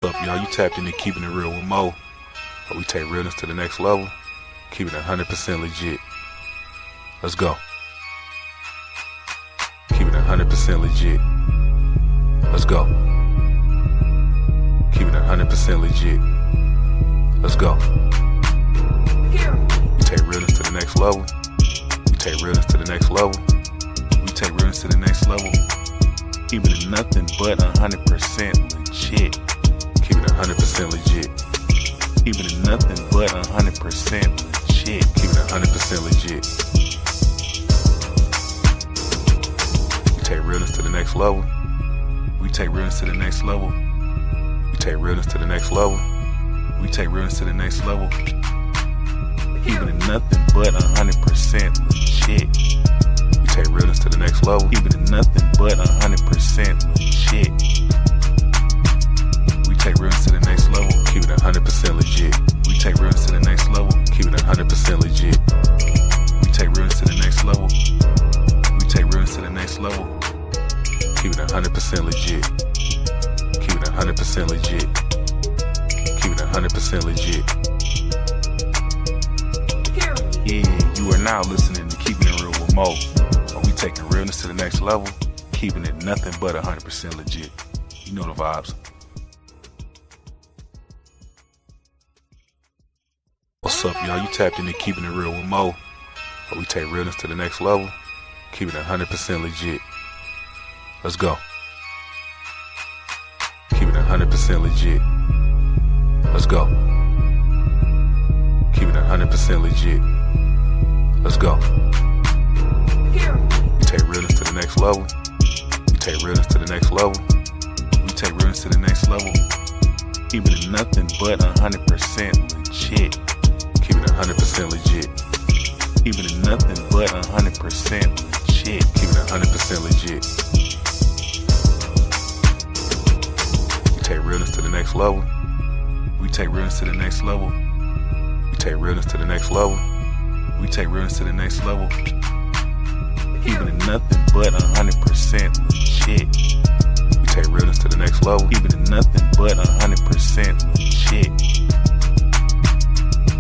What's up, y'all? You tapped into Keeping It Real with Mo, where we take realness to the next level, keep it 100% legit. Let's go. Keep it 100% legit. Let's go. Keep it 100% legit. Let's go. We take realness to the next level. We take realness to the next level. We take realness to the next level. Keep it nothing but 100% legit. Keep it 100% legit. Keep it nothing but 100% legit. Keep it 100% legit. We take realness to the next level. We take realness to the next level. We take realness to the next level. We take realness to the next level. Keep it nothing but 100% legit. We take realness to the next level. Keep it nothing but 100% legit. We take realness to the next level. Keep it 100% legit. We take realness to the next level. Keep it 100% legit. We take realness to the next level. We take realness to the next level. Keep it 100% legit. Keep it 100% legit. Keep it 100% legit. Yeah, you are now listening to Keeping It Real with Mo. Are we taking realness to the next level? Keeping it nothing but 100% legit. You know the vibes. What's up, y'all? You tapped into Keeping It Real with Mo, where we take realness to the next level, keep it 100% legit. Let's go. Keep it 100% legit. Let's go. Keep it 100% legit. Let's go. We take realness to the next level. We take realness to the next level. We take realness to the next level. Keep it nothing but 100% legit. Keep it 100% legit. Keep it nothing but 100% legit. Keep it 100% legit. We take realness to the next level. We take realness to the next level. We take realness to the next level. We take realness to the next level. Keep it nothing but 100% legit. We take realness to the next level. Keep it nothing but 100% legit.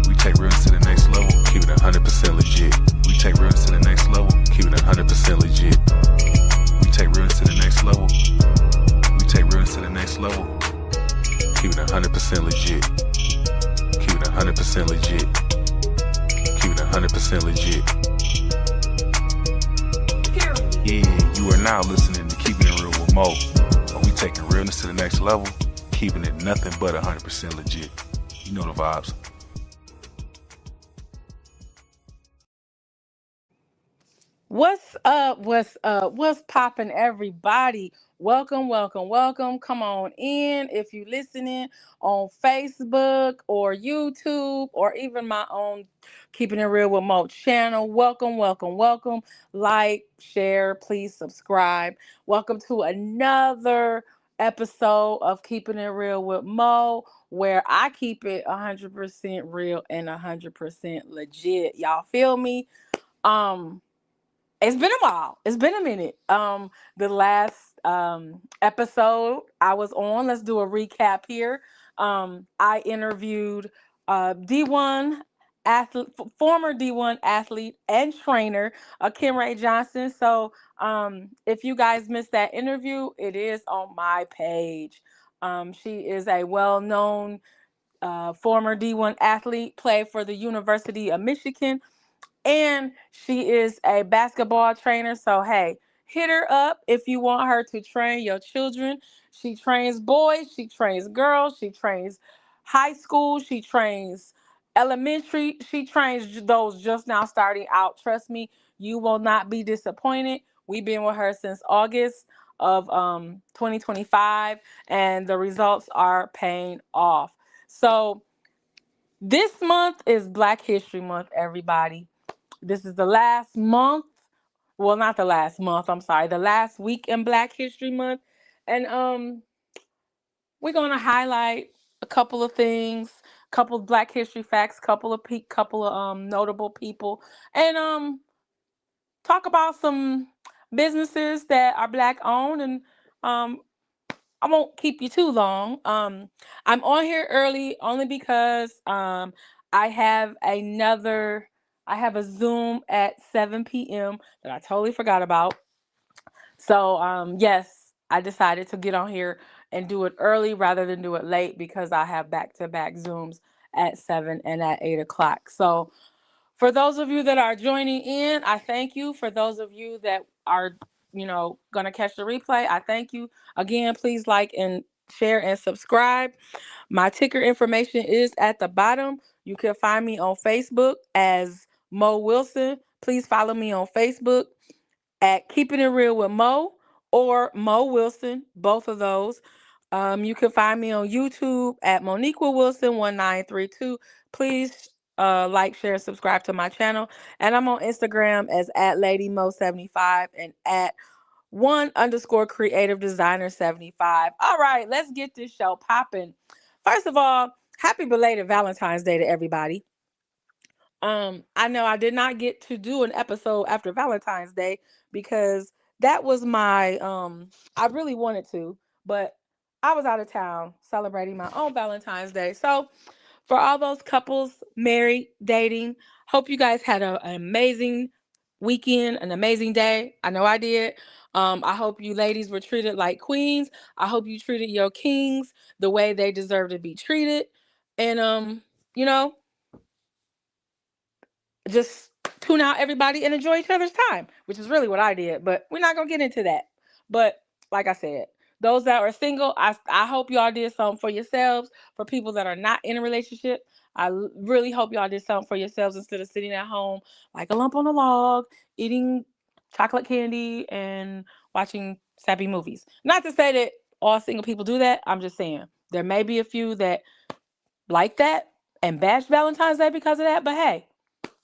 We take realness to the next level. Keep it 100% legit. We take realness to the next level. Keep it 100% legit. We take realness to the next level. We take realness to the next level. Keep it 100% legit. Keep it 100% legit. Keep it 100% legit. Yeah, you are now listening to Keeping It Real with Mo. Are we taking realness to the next level? Keeping it nothing but 100% legit. You know the vibes. What's up? What's up? What's popping, everybody? Welcome, welcome, welcome. Come on in if you're listening on Facebook or YouTube or even my own Keeping It Real with Mo channel. Welcome, welcome, welcome. Like, share, please subscribe. Welcome to another episode of Keeping It Real with Mo, where I keep it 100% real and 100% legit. Y'all feel me? Um, it's been a while. It's been a minute. The last episode I was on, let's do a recap here. I interviewed D1 athlete, former D1 athlete and trainer, Kim Ray Johnson. So if you guys missed that interview, it is on my page. She is a well-known former D1 athlete, played for the University of Michigan, and she is a basketball trainer. So, hey, hit her up if you want her to train your children. She trains boys, she trains girls, she trains high school, she trains elementary, she trains those just now starting out. Trust me, you will not be disappointed. We've been with her since August of 2025, and the results are paying off. So, this month is Black History Month, everybody. This is the last month. Well, not the last month, I'm sorry. The last week in Black History Month. And we're going to highlight a couple of things, couple of Black History facts, couple of notable people, and talk about some businesses that are Black owned, and um I won't keep you too long. I'm on here early only because I have another I have a Zoom at 7 p.m. that I totally forgot about. So yes, I decided to get on here and do it early rather than do it late because I have back-to-back Zooms at 7 and at 8 o'clock. So for those of you that are joining in, I thank you. For those of you that are, going to catch the replay, I thank you. Again, please like and share and subscribe. My ticker information is at the bottom. You can find me on Facebook as Mo Wilson. Please follow me on Facebook at Keeping It Real with Mo or Mo Wilson, both of those. You can find me on YouTube at Moniqua Wilson 1932. Please like, share, subscribe to my channel. And I'm on Instagram as at Lady Mo75 and at _creative designer 75. All right, let's get this show popping. First of all, happy belated Valentine's Day to everybody. I know I did not get to do an episode after Valentine's Day because that was my I really wanted to, but I was out of town celebrating my own Valentine's Day. So for all those couples married, dating, hope you guys had an amazing weekend, an amazing day. I know I did. I hope you ladies were treated like queens. I hope you treated your kings the way they deserve to be treated. And you know, just tune out everybody and enjoy each other's time, which is really what I did. But we're not gonna get into that. But like I said, those that are single, I hope y'all did something for yourselves. For people that are not in a relationship, really hope y'all did something for yourselves instead of sitting at home like a lump on a log, eating chocolate candy and watching sappy movies. Not to say that all single people do that. I'm just saying there may be a few that like that and bash Valentine's Day because of that. But hey,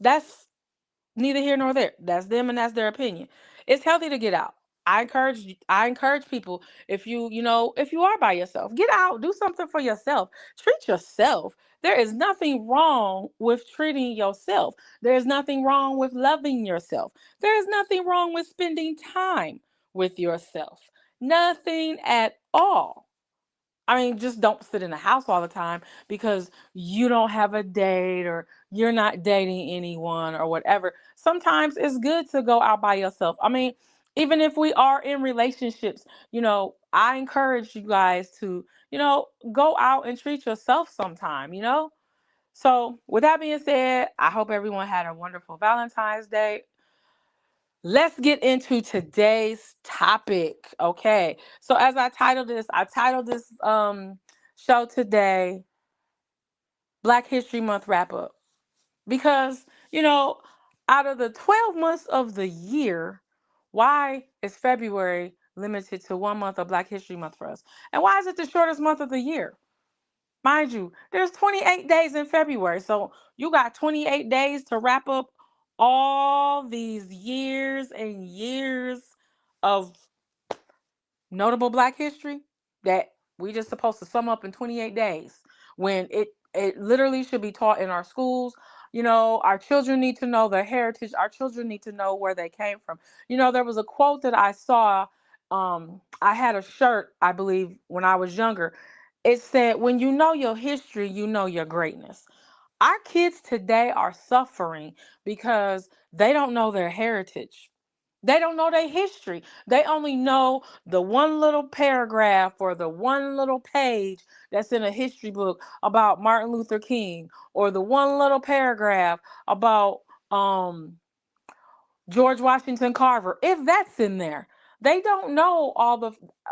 that's neither here nor there. That's them and that's their opinion. It's healthy to get out. I encourage people, if you are by yourself, get out, do something for yourself. Treat yourself. There is nothing wrong with treating yourself. There is nothing wrong with loving yourself. There is nothing wrong with spending time with yourself. Nothing at all. I mean, just don't sit in the house all the time because you don't have a date or you're not dating anyone or whatever. Sometimes it's good to go out by yourself. I mean, even if we are in relationships, I encourage you guys to, go out and treat yourself sometime. So, with that being said, I hope everyone had a wonderful Valentine's Day. Let's get into today's topic. Okay. So as I titled this show today Black History Month wrap up. Because, out of the 12 months of the year, why is February limited to 1 month of Black History Month for us? And why is it the shortest month of the year? Mind you, there's 28 days in February. So you got 28 days to wrap up all these years and years of notable Black history that we just supposed to sum up in 28 days when it literally should be taught in our schools. Our children need to know their heritage. Our children need to know where they came from. There was a quote that I saw. I had a shirt, I believe, when I was younger. It said, when you know your history, you know your greatness. Our kids today are suffering because they don't know their heritage. They don't know their history. They only know the one little paragraph or the one little page that's in a history book about Martin Luther King, or the one little paragraph about George Washington Carver, if that's in there. They don't know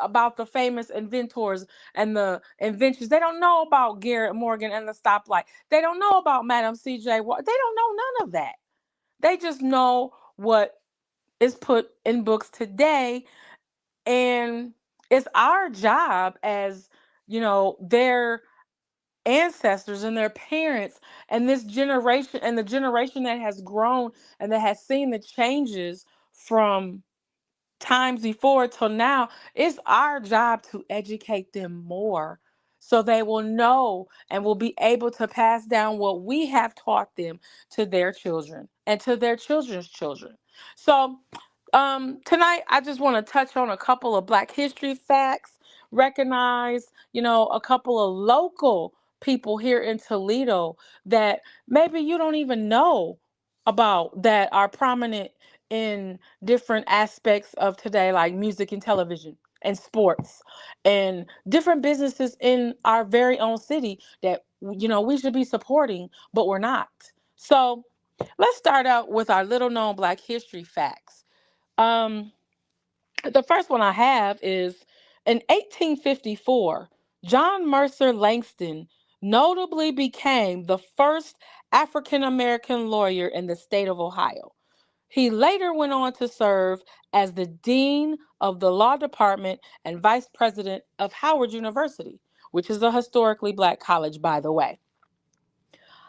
about the famous inventors and the inventions. They don't know about Garrett Morgan and the stoplight. They don't know about Madam C.J. They don't know none of that. They just know what is put in books today. And it's our job as, their ancestors and their parents and this generation and the generation that has grown and that has seen the changes from times before till now. It's our job to educate them more so they will know and will be able to pass down what we have taught them to their children and to their children's children. So tonight I just want to touch on a couple of Black history facts recognize, a couple of local people here in Toledo that maybe you don't even know about, that are prominent in different aspects of today, like music and television and sports and different businesses in our very own city that, we should be supporting, but we're not. So let's start out with our little known Black history facts. Um, the first one I have is in 1854, John Mercer Langston notably became the first African American lawyer in the state of Ohio. He later went on to serve as the dean of the law department and vice president of Howard University, which is a historically Black college, by the way.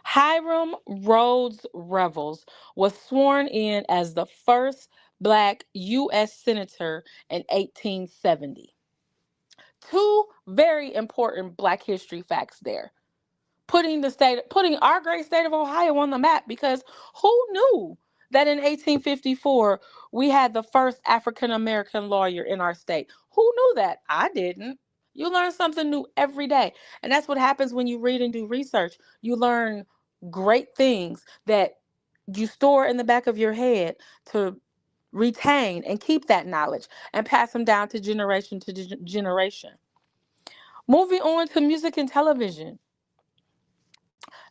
Hiram Rhodes Revels was sworn in as the first Black U.S. Senator in 1870. Two very important Black history facts there. Putting our great state of Ohio on the map, because who knew that in 1854 we had the first African American lawyer in our state? Who knew that? I didn't. You learn something new every day. And that's what happens when you read and do research. You learn great things that you store in the back of your head to retain and keep that knowledge and pass them down to generation to generation. Moving on to music and television.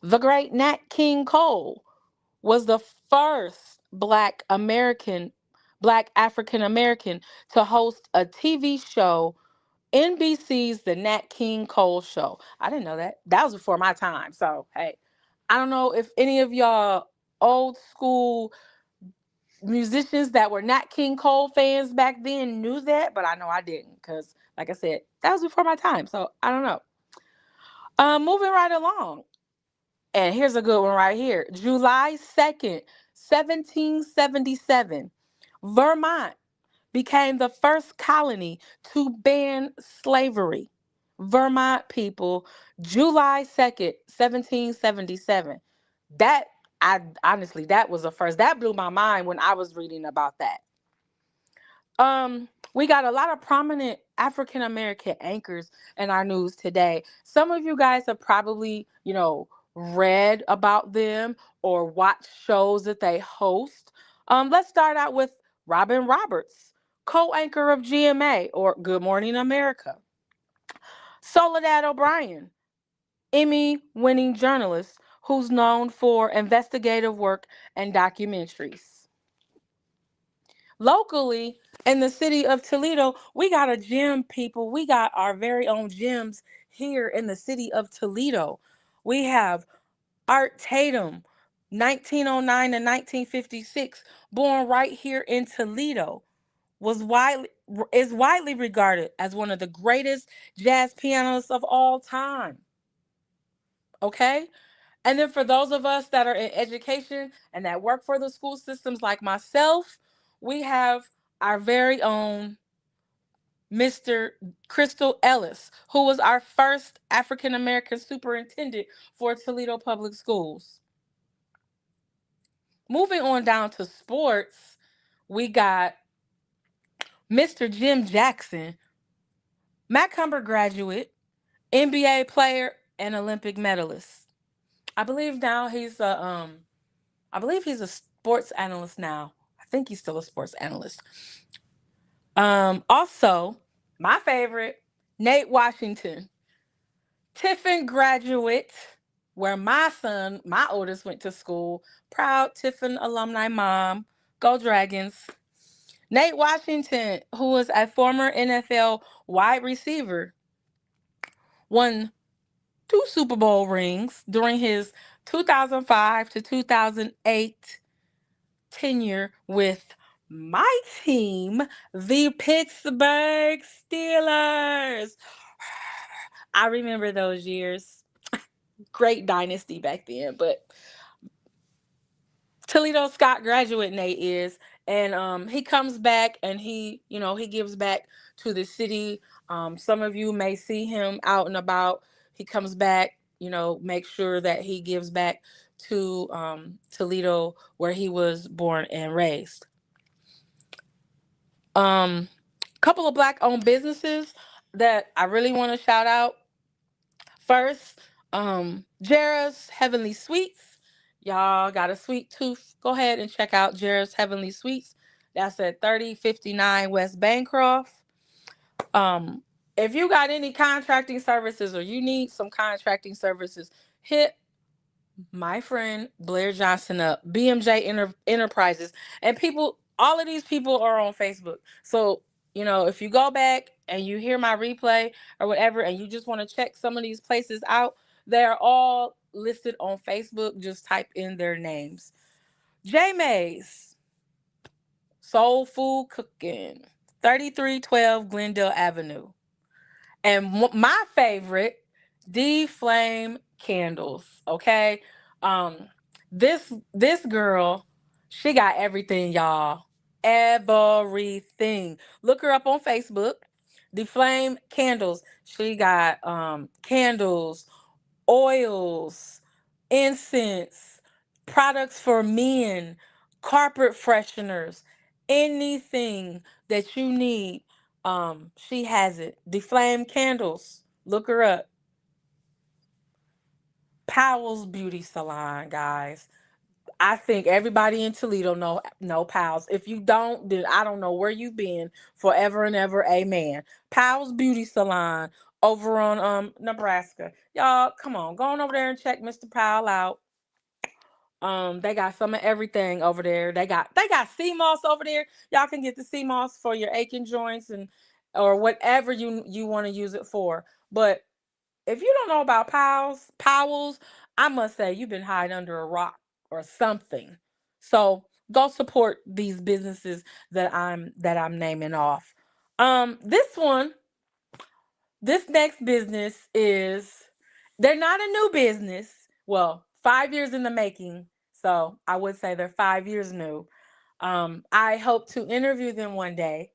The great Nat King Cole was the first Black African American to host a TV show, NBC's The Nat King Cole Show. I didn't know that. That was before my time. So, hey, I don't know if any of y'all old school musicians that were Nat King Cole fans back then knew that, but I know I didn't, because, like I said, that was before my time. So, I don't know. Moving right along. And here's a good one right here. July 2nd, 1777, Vermont became the first colony to ban slavery. Vermont, people, July 2nd, 1777. That, I honestly, that was a first. That blew my mind when I was reading about that. We got a lot of prominent African American anchors in our news today. Some of you guys have probably, read about them or watched shows that they host. Let's start out with Robin Roberts, co-anchor of GMA, or Good Morning America. Soledad O'Brien, Emmy-winning journalist who's known for investigative work and documentaries. Locally, in the city of Toledo, we got a gym, people. We got our very own gyms here in the city of Toledo. We have Art Tatum, 1909 to 1956, born right here in Toledo, is widely regarded as one of the greatest jazz pianists of all time. Okay? And then for those of us that are in education and that work for the school systems like myself, we have our very own Mr. Crystal Ellis, who was our first African American superintendent for Toledo Public Schools. Moving on down to sports, we got Mr. Jim Jackson, Macomber graduate, NBA player, and Olympic medalist. I believe he's a sports analyst now. I think he's still a sports analyst. Also, my favorite, Nate Washington, Tiffin graduate, where my oldest, went to school. Proud Tiffin alumni mom. Go Dragons. Nate Washington, who was a former NFL wide receiver, won 2 Super Bowl rings during his 2005 to 2008 tenure with my team, the Pittsburgh Steelers. I remember those years. Great dynasty back then, but Toledo Scott graduate Nate is, and he comes back and he gives back to the city. Some of you may see him out and about. He comes back, make sure that he gives back to Toledo, where he was born and raised. Couple of Black owned businesses. that I really want to shout out first, Jara's Heavenly Sweets. Y'all got a sweet tooth, go ahead and check out Jara's Heavenly Sweets. That's at 3059 West Bancroft. Um, if you got any contracting services or you need some contracting services, hit my friend Blair Johnson up, BMJ Enterprises. And people, all of these people are on Facebook. So, if you go back and you hear my replay or whatever, and you just want to check some of these places out, they're all listed on Facebook. Just type in their names. J Mays, Soul Food Cooking, 3312 Glendale Avenue. And my favorite, D Flame Candles. Okay, um, this girl, she got everything, y'all. Everything. Look her up on Facebook. D Flame Candles. She got candles, oils, incense, products for men, carpet fresheners, anything that you need. She has it. Deflame Candles. Look her up. Powell's Beauty Salon, guys. I think everybody in Toledo know Powell's. If you don't, then I don't know where you've been forever and ever. Amen. Powell's Beauty Salon over on Nebraska. Y'all, come on, go on over there and check Mr. Powell out. They got some of everything over there. They got sea moss over there. Y'all can get the sea moss for your aching joints and or whatever you want to use it for. But if you don't know about Powell's, I must say you've been hiding under a rock or something. So go support these businesses that I'm naming off. This one, this next business is, they're not a new business. Well, 5 years in the making. So I would say they're 5 years new. I hope to interview them one day.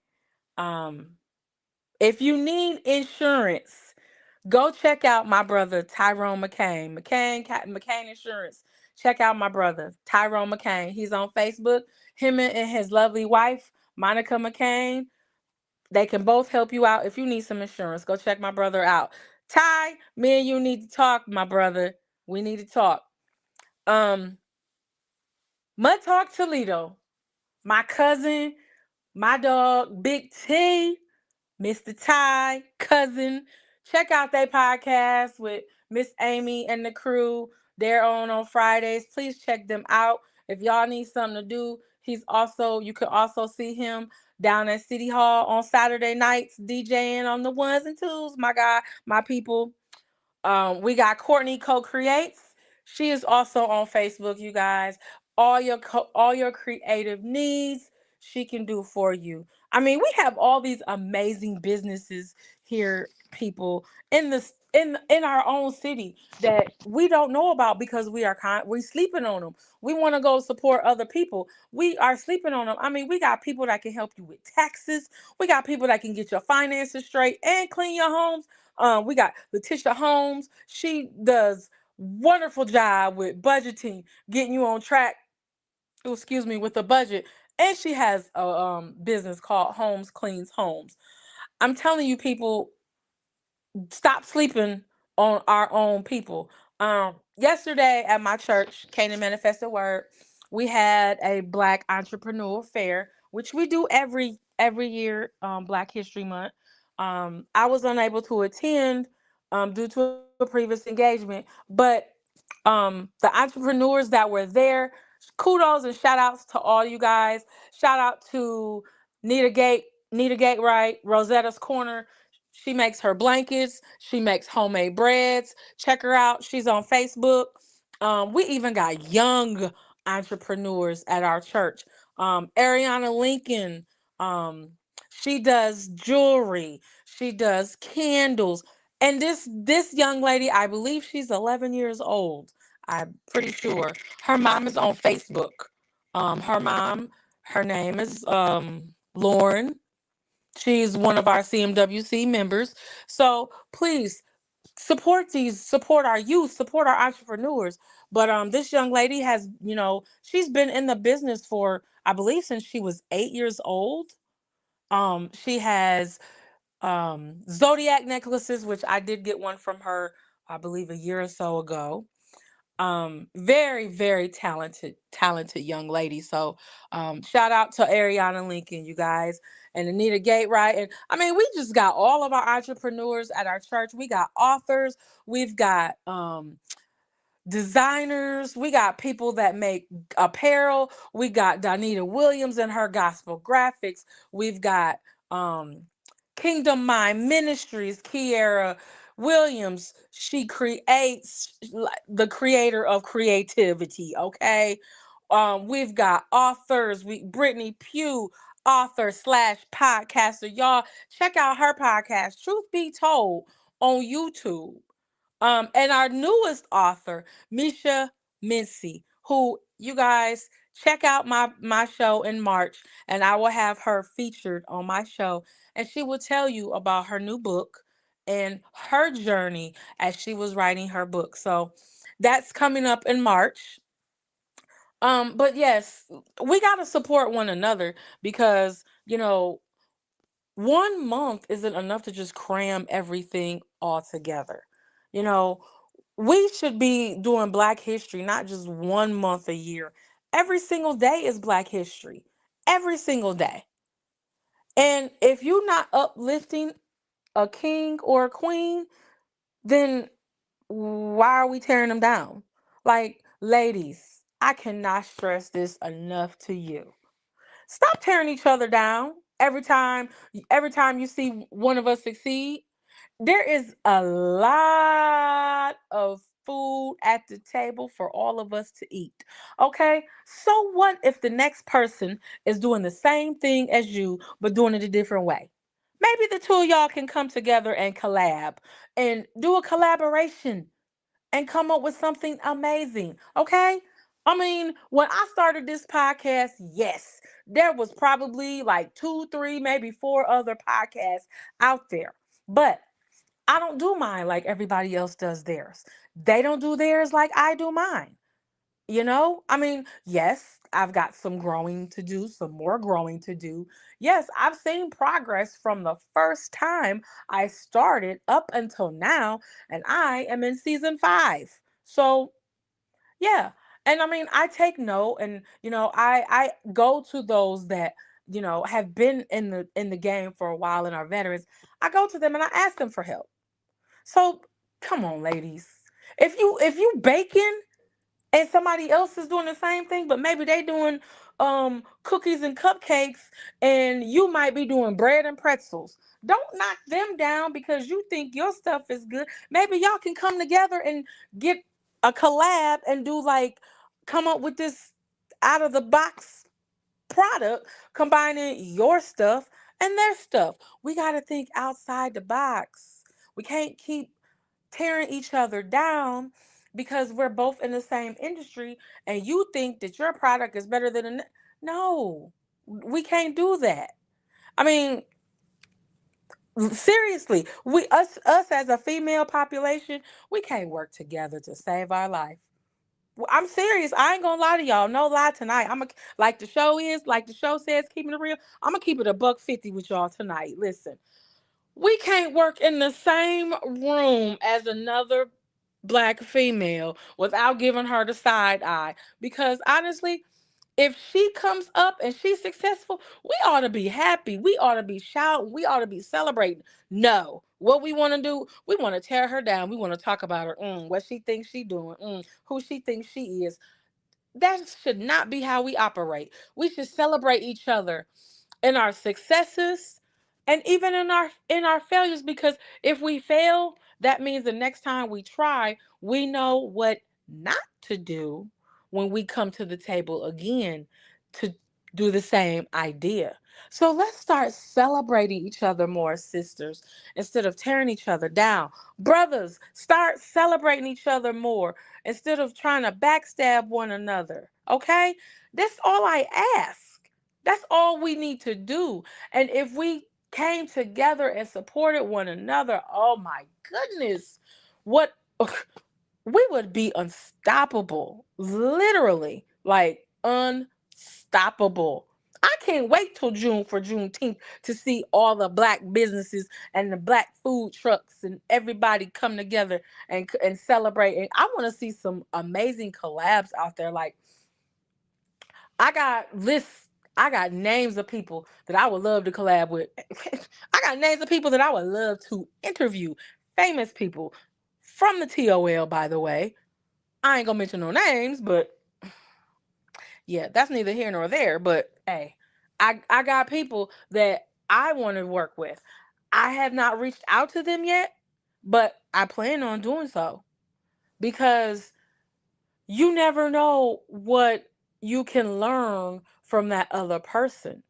Um, if you need insurance, go check out my brother Tyrone McCain. McCain Insurance. Check out my brother Tyrone McCain. He's on Facebook. Him and his lovely wife Monica McCain. They can both help you out if you need some insurance. Go check my brother out. Ty, me and you need to talk, my brother. We need to talk. Um, Mud Talk Toledo. My cousin, my dog, Big T. Mr. Ty, cousin. Check out their podcast with Miss Amy and the crew. They're on Fridays. Please check them out. If y'all need something to do, you can also see him down at City Hall on Saturday nights, DJing on the ones and twos. My guy, my people. We got Courtney Co-Creates. She is also on Facebook, you guys. All your creative needs, she can do for you. I mean, we have all these amazing businesses here, people, in our own city that we don't know about because we sleeping on them. We want to go support other people. We are sleeping on them. I mean, we got people that can help you with taxes. We got people that can get your finances straight and clean your homes. We got Letitia Holmes. She does wonderful job with budgeting, getting you on track. Oh, excuse me, with the budget. And she has a business called Homes Cleans Homes. I'm telling you, people, stop sleeping on our own people. Yesterday at my church, Canaan Manifested Word, we had a Black Entrepreneur Fair, which we do every year, Black History Month. I was unable to attend due to a previous engagement, but the entrepreneurs that were there, kudos and shout outs to all you guys. Shout out to Nita Gate, Nita Gate, right? Rosetta's Corner. She makes her blankets. She makes homemade breads. Check her out. She's on Facebook. We even got young entrepreneurs at our church. Ariana Lincoln. Um, she does jewelry. She does candles. And this young lady, I believe she's 11 years old. I'm pretty sure. Her mom is on Facebook. Her mom, her name is Lauren. She's one of our CMWC members. So please support our youth, support our entrepreneurs. But this young lady has, she's been in the business for, I believe, since she was 8 years old. She has Zodiac necklaces, which I did get one from her, I believe, a year or so ago. Very, very talented young lady. So shout out to Ariana Lincoln, you guys, and Anita Gatewright. And I mean, we just got all of our entrepreneurs at our church. We got authors, we've got designers, we got people that make apparel, we got Donita Williams and her gospel graphics, we've got um Kingdom Mind Ministries, Kiera Williams. She creates, the creator of creativity, okay? We've got authors, Brittany Pugh, author slash podcaster. Y'all check out her podcast, Truth Be Told, on YouTube. And our newest author, Misha Mincy, who, you guys, check out my show in March, and I will have her featured on my show, and she will tell you about her new book and her journey as she was writing her book. So that's coming up in March. But yes, we got to support one another, because, 1 month isn't enough to just cram everything all together. You know, we should be doing Black history, not just 1 month a year. Every single day is Black history. Every single day. And if you're not uplifting a king or a queen, then why are we tearing them down? Like, ladies, I cannot stress this enough to you. Stop tearing each other down every time you see one of us succeed. There is a lot of food at the table for all of us to eat. Okay? So what if the next person is doing the same thing as you, but doing it a different way? Maybe the two of y'all can come together and collab and do a collaboration and come up with something amazing. Okay? I mean, when I started this podcast, yes, there was probably like two, three, maybe four other podcasts out there. But I don't do mine like everybody else does theirs. They don't do theirs like I do mine. I mean, yes, I've got some growing to do, some more growing to do. Yes, I've seen progress from the first time I started up until now, and I am in season 5. So, yeah. And I mean, I take note, and I go to those that have been in the game for a while and are veterans. I go to them and I ask them for help. So, come on, ladies. If you baking and somebody else is doing the same thing, but maybe they doing cookies and cupcakes, and you might be doing bread and pretzels. Don't knock them down because you think your stuff is good. Maybe y'all can come together and get a collab and do, like, come up with this out of the box product, combining your stuff and their stuff. We got to think outside the box. We can't keep tearing each other down because we're both in the same industry and you think that your product is better than no, we can't do that. I mean, seriously, we us as a female population, we can't work together to save our life. I'm serious. I ain't gonna lie to y'all. No lie tonight. Like the show is, like the show says, keeping it real. I'm gonna keep it a buck 50 with y'all tonight. Listen, we can't work in the same room as another Black female without giving her the side eye. Because honestly, if she comes up and she's successful, we ought to be happy. We ought to be shouting. We ought to be celebrating. No. What we want to do, we want to tear her down. We want to talk about her, what she thinks she doing, who she thinks she is. That should not be how we operate. We should celebrate each other in our successes and even in our failures, because if we fail, that means the next time we try, we know what not to do when we come to the table again to do the same idea. So let's start celebrating each other more, sisters, instead of tearing each other down. Brothers, start celebrating each other more instead of trying to backstab one another. Okay? That's all I ask. That's all we need to do. And if we came together and supported one another, oh my goodness, what we would be unstoppable. Literally, like unstoppable. I can't wait till June for Juneteenth to see all the black businesses and the black food trucks and everybody come together and celebrate. And I want to see some amazing collabs out there. Like I got lists, I got names of people that I would love to collab with. I got names of people that I would love to interview. Famous people from the TOL, by the way. I ain't gonna mention no names, but yeah, that's neither here nor there. But hey, I got people that I want to work with. I have not reached out to them yet, but I plan on doing so because you never know what you can learn from that other person.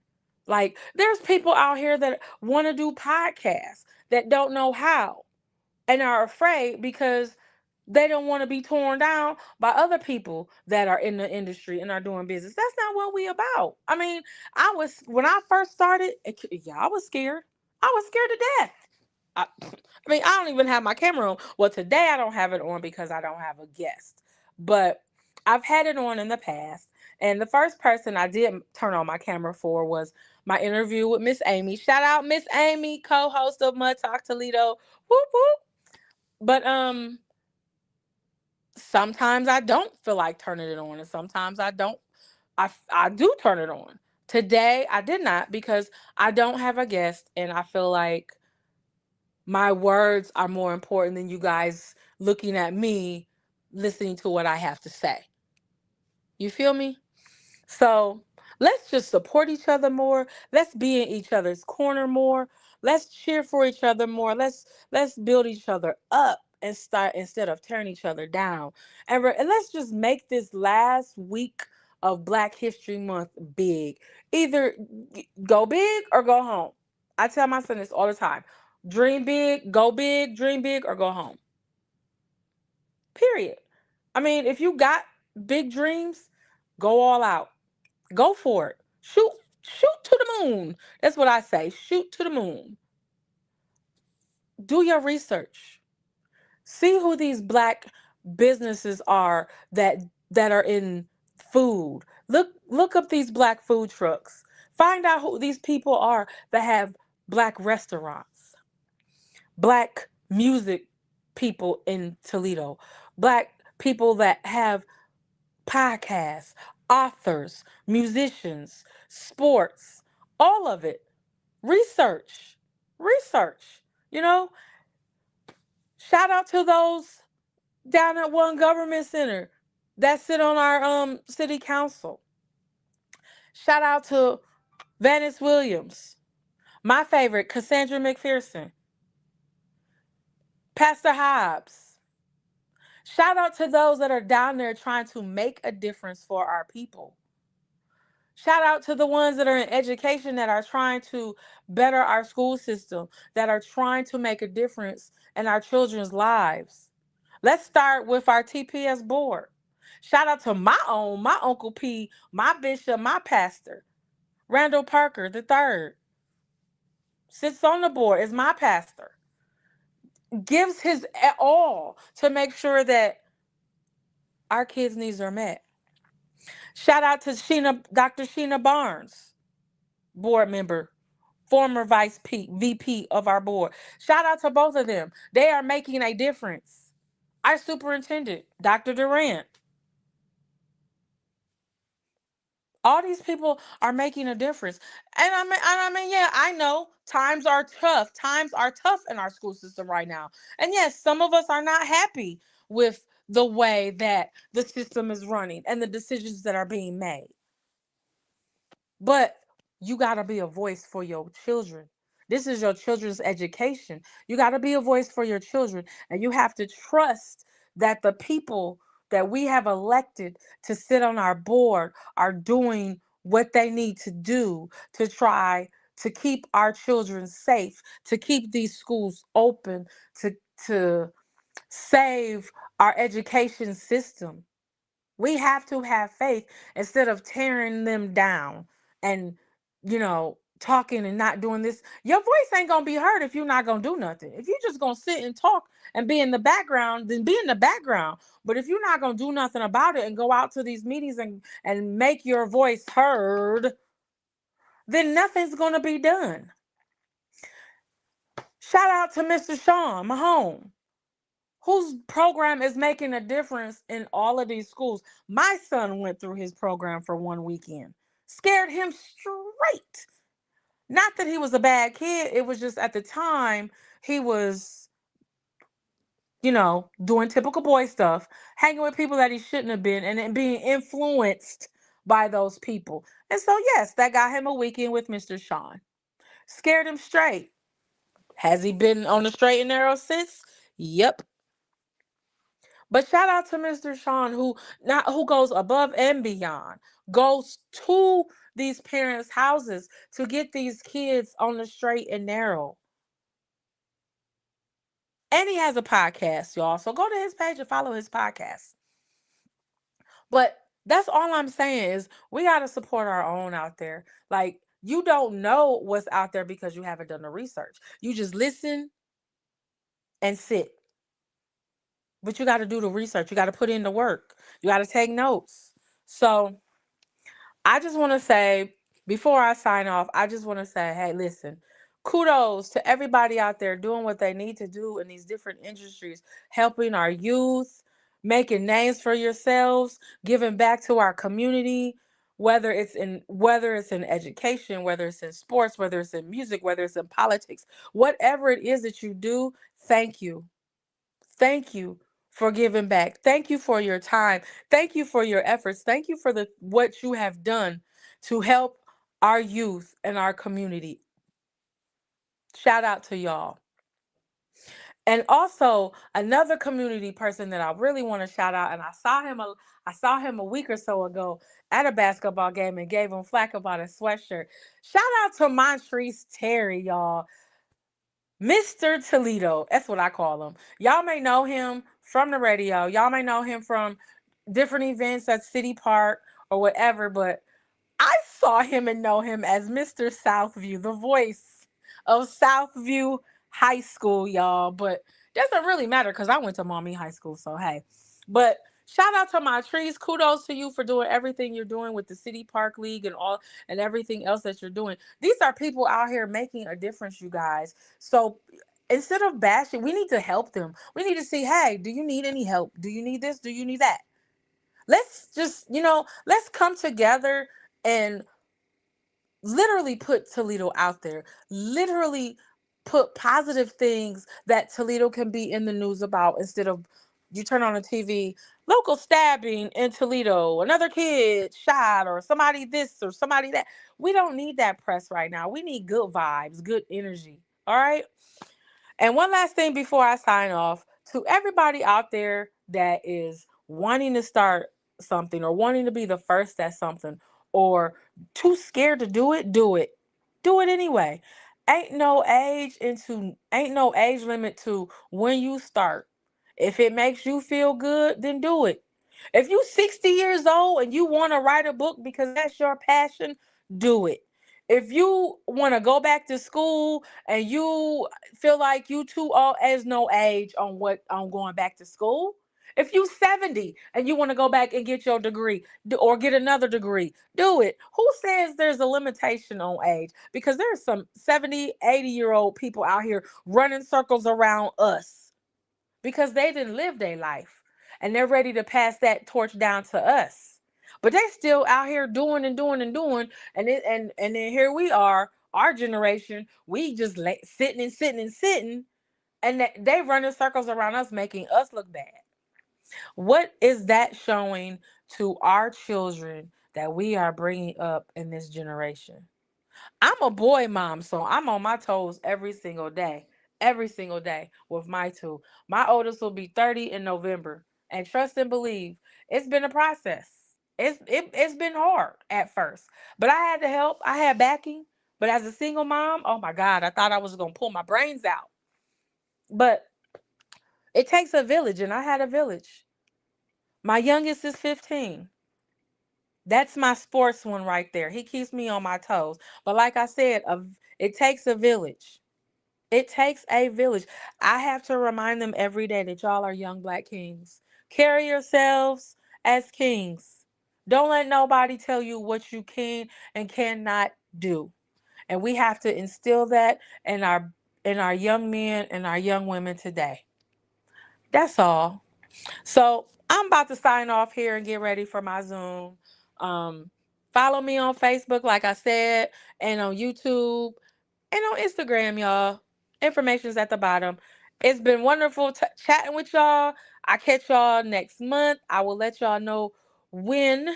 Like there's people out here that want to do podcasts that don't know how and are afraid because they don't want to be torn down by other people that are in the industry and are doing business. That's not what we about. I mean, I was when I first started, yeah, I was scared. I was scared to death. I mean, I don't even have my camera on. Well, today I don't have it on because I don't have a guest. But I've had it on in the past. And the first person I did turn on my camera for was my interview with Miss Amy. Shout out Miss Amy, co-host of Mud Talk Toledo. Whoop whoop. But sometimes I don't feel like turning it on, and sometimes I don't. I do turn it on. Today I did not because I don't have a guest, and I feel like my words are more important than you guys looking at me, listening to what I have to say. You feel me? So let's just support each other more. Let's be in each other's corner more. Let's cheer for each other more. Let's build each other up and start instead of tearing each other down. And let's just make this last week of Black History Month big. Either go big or go home. I tell my son this all the time. Dream big, dream big, or go home. Period. I mean, if you got big dreams, go all out. Go for it. Shoot to the moon. That's what I say. Shoot to the moon. Do your research. See who these black businesses are that are in food. Look up these black food trucks. Find out who these people are that have black restaurants. Black music people in Toledo. Black people that have podcasts, authors, musicians, sports, all of it. Research. Research. You know, shout out to those down at One Government Center that sit on our city council. Shout out to Venice Williams. My favorite, Cassandra McPherson. Pastor Hobbs. Shout out to those that are down there trying to make a difference for our people. Shout out to the ones that are in education that are trying to better our school system, that are trying to make a difference in our children's lives. Let's start with our TPS board. Shout out to my Uncle P, my bishop, my pastor, Randall Parker the third. Sits on the board, is my pastor. Gives his all to make sure that our kids' needs are met. Shout out to Dr. Sheena Barnes, board member, former VP of our board. Shout out to both of them. They are making a difference. Our superintendent, Dr. Durant. All these people are making a difference. And I mean, yeah, I know times are tough. Times are tough in our school system right now. And yes, some of us are not happy with the way that the system is running and the decisions that are being made. But you got to be a voice for your children. This is your children's education. You got to be a voice for your children. And you have to trust that the people that we have elected to sit on our board are doing what they need to do to try to keep our children safe, to keep these schools open, to save our education system. We have to have faith instead of tearing them down and, talking and not doing this. Your voice ain't going to be heard if you're not going to do nothing. If you're just going to sit and talk and be in the background, then be in the background. But if you're not going to do nothing about it and go out to these meetings and make your voice heard, then nothing's going to be done. Shout out to Mr. Sean Mahone, whose program is making a difference in all of these schools. My son went through his program for one weekend. Scared him straight. Not that he was a bad kid, it was just at the time he was, doing typical boy stuff, hanging with people that he shouldn't have been, and then being influenced by those people. And so, yes, that got him a weekend with Mr. Sean. Scared him straight. Has he been on the straight and narrow since? Yep. But shout out to Mr. Sean, who goes above and beyond, goes to these parents' houses to get these kids on the straight and narrow. And he has a podcast, y'all. So go to his page and follow his podcast. But that's all I'm saying is we got to support our own out there. Like, you don't know what's out there because you haven't done the research. You just listen and sit. But you got to do the research. You got to put in the work. You got to take notes. So I just want to say, before I sign off, I just want to say, hey, listen, kudos to everybody out there doing what they need to do in these different industries, helping our youth, making names for yourselves, giving back to our community, whether it's in education, whether it's in sports, whether it's in music, whether it's in politics, whatever it is that you do, thank you. Thank you for giving back. Thank you for your time. Thank you for your efforts. Thank you for what you have done to help our youth and our community. Shout out to y'all. And also another community person that I really want to shout out, and I saw him a week or so ago at a basketball game and gave him flack about his sweatshirt. Shout out to Montrese Terry, y'all. Mr. Toledo, that's what I call him. Y'all may know him from the radio. Y'all may know him from different events at City Park or whatever, but I saw him and know him as Mr. Southview, the voice of Southview High School, y'all. But doesn't really matter because I went to Maumee High School, so hey. But shout out to Montrese. Kudos to you for doing everything you're doing with the City Park League and everything else that you're doing. These are people out here making a difference, you guys. So instead of bashing, we need to help them. We need to see, hey, do you need any help? Do you need this? Do you need that? Let's just, let's come together and literally put Toledo out there. Literally put positive things that Toledo can be in the news about, instead of you turn on the TV, local stabbing in Toledo, another kid shot, or somebody this or somebody that. We don't need that press right now. We need good vibes, good energy. All right. And one last thing before I sign off, to everybody out there that is wanting to start something or wanting to be the first at something or too scared to do it, do it. Do it anyway. Ain't no age limit to when you start. If it makes you feel good, then do it. If you 60 years old and you want to write a book because that's your passion, do it. If you want to go back to school and you feel like you too old, there's no age on going back to school. If you 70 and you want to go back and get your degree or get another degree, do it. Who says there's a limitation on age? Because there's some 70, 80-year-old people out here running circles around us because they didn't live their life and they're ready to pass that torch down to us. But they still out here doing and doing and doing, and then here we are, our generation, we just sitting and sitting and sitting, and they running circles around us, making us look bad. What is that showing to our children that we are bringing up in this generation? I'm a boy mom, so I'm on my toes every single day with my two. My oldest will be 30 in November, and trust and believe, it's been a process. It's been hard at first, but I had the help. I had backing. But as a single mom, oh my God, I thought I was gonna pull my brains out. But it takes a village, and I had a village. My youngest is 15. That's my sports one right there. He keeps me on my toes. But like I said, it takes a village. It takes a village. I have to remind them every day that y'all are young Black kings. Carry yourselves as kings. Don't let nobody tell you what you can and cannot do. And we have to instill that in our young men and our young women today. That's all. So I'm about to sign off here and get ready for my Zoom. Follow me on Facebook, like I said, and on YouTube and on Instagram, y'all. Information's at the bottom. It's been wonderful chatting with y'all. I catch y'all next month. I will let y'all know when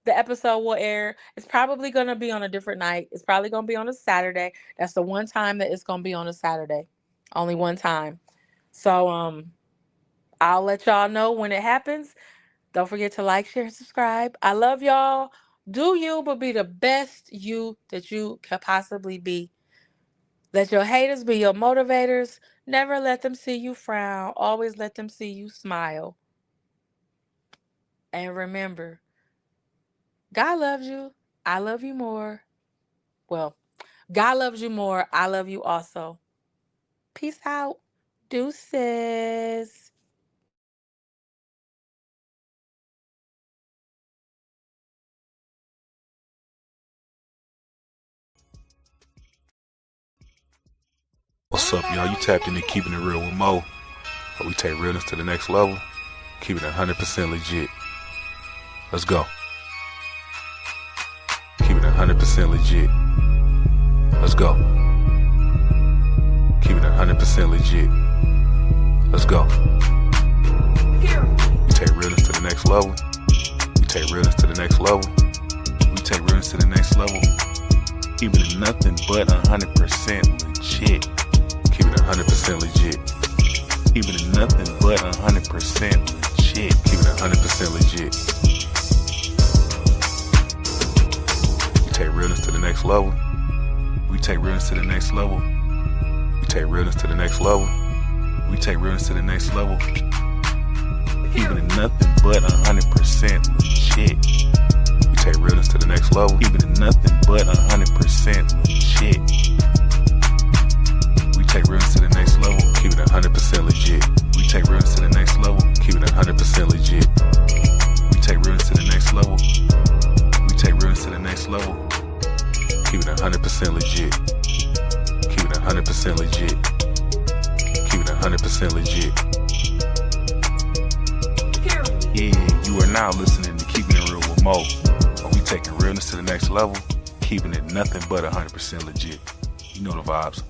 the episode will air. It's probably going to be on a different night. It's probably going to be on a Saturday. That's the one time that it's going to be on a Saturday. Only one time. So, I'll let y'all know when it happens. Don't forget to like, share, and subscribe. I love y'all. Do you, but be the best you that you can possibly be. Let your haters be your motivators. Never let them see you frown. Always let them see you smile. And remember, God loves you. I love you more. Well, God loves you more. I love you also. Peace out. Deuces. What's up, y'all? You tapped into Keeping It Real with Mo. Where we take realness to the next level, keeping it 100% legit. Let's go. Keeping it 100% legit. Let's go. Keeping it 100% legit. Let's go. We take realness to the next level. We take realness to the next level. We take realness to the next level. Keeping it nothing but 100% legit. Keeping it 100% legit. Keeping it nothing but 100% legit. Keeping it 100% legit. We take realness to the next level. We take realness to the next level. We take realness to the next level. We take realness to the next level. Keeping it nothing but 100% legit. We take realness to the next level. Keeping it nothing but 100% legit. We take realness to the next level. Keeping it 100% legit. We take realness to the next level. Keeping it 100% legit. We take realness to the next level. We take realness to the next level. Keeping it 100% legit. Keeping it 100% legit. Keeping it 100% legit. Yeah, you are now listening to Keeping It Real with Mo. Are we taking realness to the next level? Keeping it nothing but 100% legit. You know the vibes.